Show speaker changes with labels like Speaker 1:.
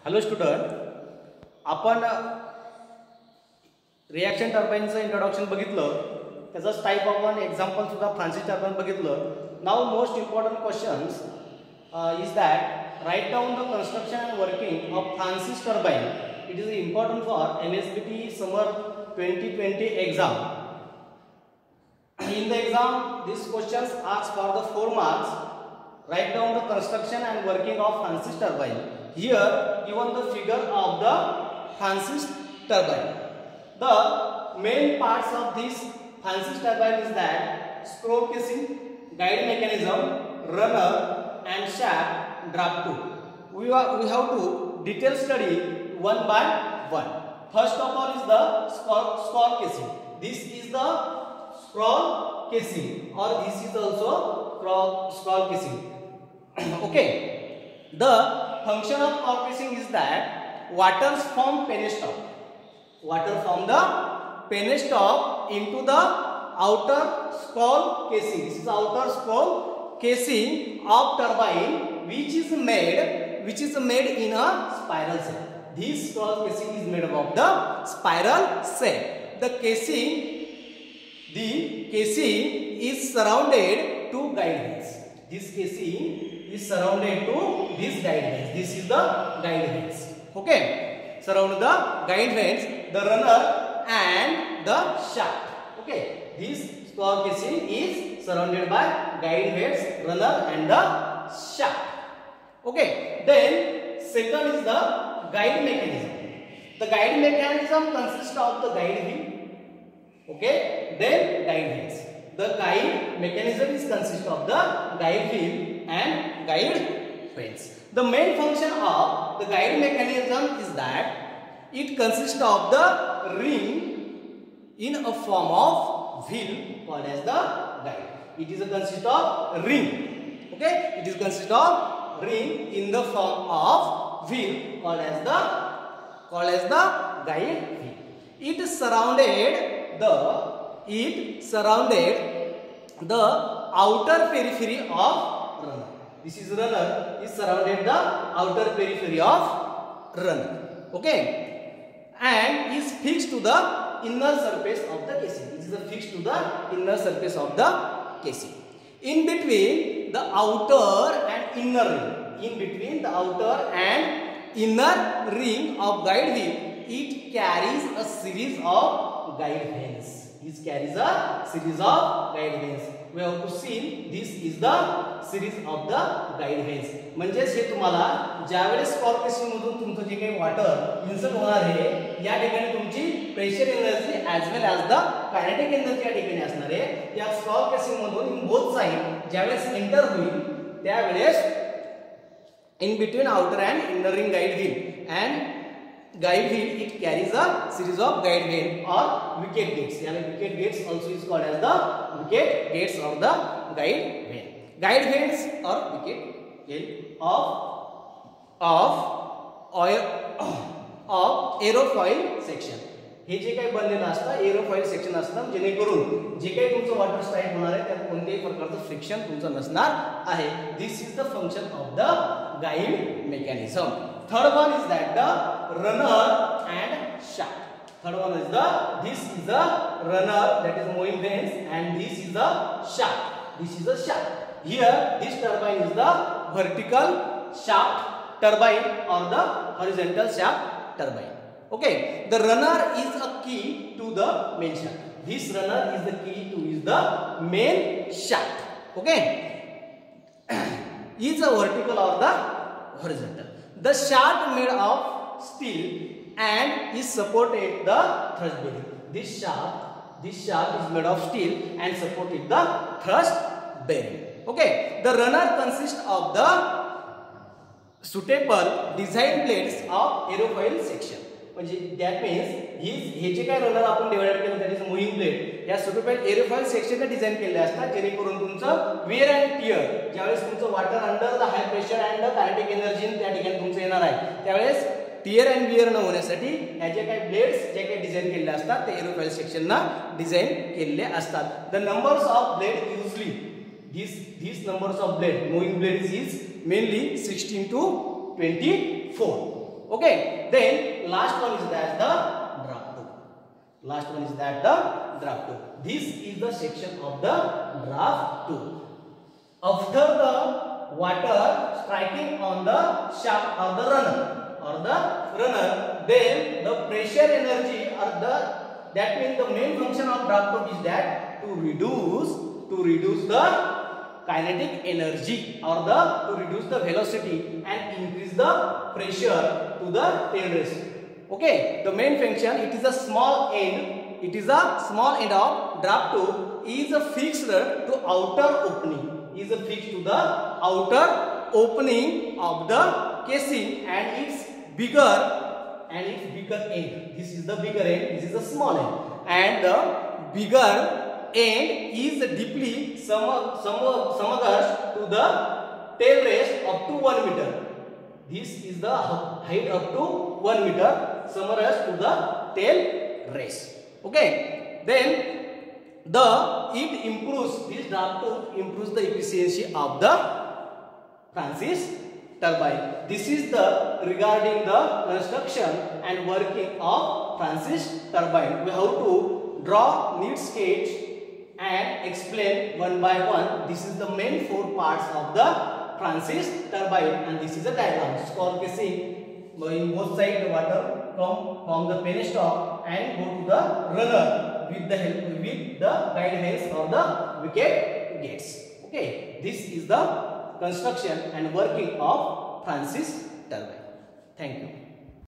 Speaker 1: Hello student, आपण reaction टर्बाईनचं introduction बघितलं, त्याचाच टाईप आपण एक्झाम्पल सुद्धा फ्रान्सिस टर्बाईन बघितलं. Now most important questions is that write down the construction and working of Francis turbine. It is important for MSBT summer 2020 exam. In the exam, these questions ask for the 4 marks. Write down the construction and working of Francis turbine. Here given the figure of the Francis turbine. The main parts of this Francis turbine is that screw casing, guide mechanism, runner and shaft, draft tube. We have to detail study one by one. First of all is the screw casing. This is the scroll casing, or this is also scroll casing. Okay, the function of scroll casing is that water from penstock. Water from the penstock into the outer scroll casing. This is outer scroll casing of turbine, which is made in a spiral shape. This scroll casing is made of the spiral shape. The casing is surrounded to guide vanes. This casing is surrounded to this guide vanes. This is the guide vanes. Okay, surround the guide vanes, the runner and the shaft. Okay, this scroll casing is surrounded by guide vanes, runner and the shaft. Okay, then second is the guide mechanism. The guide mechanism consists of the guide wheel. Okay, then guide vanes. The guide mechanism is consist of the guide wheel and guide vanes. The main function of the guide mechanism is that it consists of the ring in a form of wheel called as the guide. It is a consist of ring. Okay, it is consist of ring in the form of wheel called as the guide wheel. It surrounded the outer periphery of runner. This is runner is surrounded the outer periphery of runner. Okay, and is fixed to the inner surface of the casing. This is fixed to the inner surface of the casing. In between the outer and inner ring, of guide wheel, it carries a series of guide vanes. This carries a series of guide vanes. We have to see this is the series of the guide vanes. म्हणजेच हे तुम्हाला ज्यावेळेस scroll casing मधून तुमचं जे काही water insert होणार आहे, या ठिकाणी तुमची pressure energy as well as the kinetic energy या ठिकाणी असणार आहे. या स्क्रॉल केसिंग मधून इन बोथ साइड ज्यावेळेस एंटर होईल त्यावेळेस in between outer and inner ring guide wheel and guide wheel, it carries a series of guide vane or wicket gates. Wicket gates also is called as the wicket gates of the guide vane. Guide vanes or wicket gate of aerofoil section. हे जे काही बनलेलं असतं aerofoil section असतं, जेणेकरून जे काही तुमचं water strike होणार आहे त्यात कोणत्याही प्रकारचं फ्रिक्शन तुमचं नसणार आहे. This is the function of the guide mechanism. Third one is that the runner and shaft. Third one is this is the runner that is moving vanes and this is the shaft. This is the shaft. Here this turbine is the vertical shaft turbine और the horizontal shaft turbine. Okay, the runner is a key to the main shaft. This runner is the key to the main shaft. Okay, is a vertical or the horizontal. The shaft made of steel and is supported the thrust bearing. This shaft is made of steel and supported the thrust bearing. Okay, the runner consists of the suitable design blades of aerofoil section. म्हणजे that means हे जे काय runner आपण divide केलं that is moving blade या suitable aerofoil सेक्शनने design केलेले असतात, जेणेकरून तुमचं wear and tier ज्यावेळेस तुमचं water under the high pressure and the kinetic energy त्या ठिकाणी तुमचं येणार आहे, त्यावेळेस टियर अँड विअर न होण्यासाठी ह्या जे काही ब्लेड्स जे काही डिझाईन केलेले असतात ते एरोफॉइल सेक्शनना डिझाईन केलेले असतात. The numbers of blade usually these numbers of blade moving blades is mainly 16 to 24. Okay. Then last one is that the draft tube. Last one is that the draft tube. This is the section of the draft tube. After the water striking on the shaft or the runner, then the pressure energy or that means the main function of draft tube is that to reduce the kinetic energy or to reduce the velocity and increase the pressure to the tail race. Okay, the main function, it is a small end. It is a small end of draft tube is fixed to outer opening. Is fixed to the outer opening of the casing and its bigger end. This is the bigger end. This is the small end, and the bigger end is deeply submerged to the tail race up to 1 meter. This is the height up to 1 meter submerged to the tail race. Okay, then this draft tube improves the efficiency of the Francis turbine. This is the regarding the construction and working of Francis turbine. We have to draw neat sketch and explain one by one. This is the main 4 parts of the Francis turbine, and this is a diagram. Skull casing, in both sides the water come from the penstock and go to the runner with the guide vanes or the wicket gates. Okay, this is the construction and working of Francis turbine. Thank you.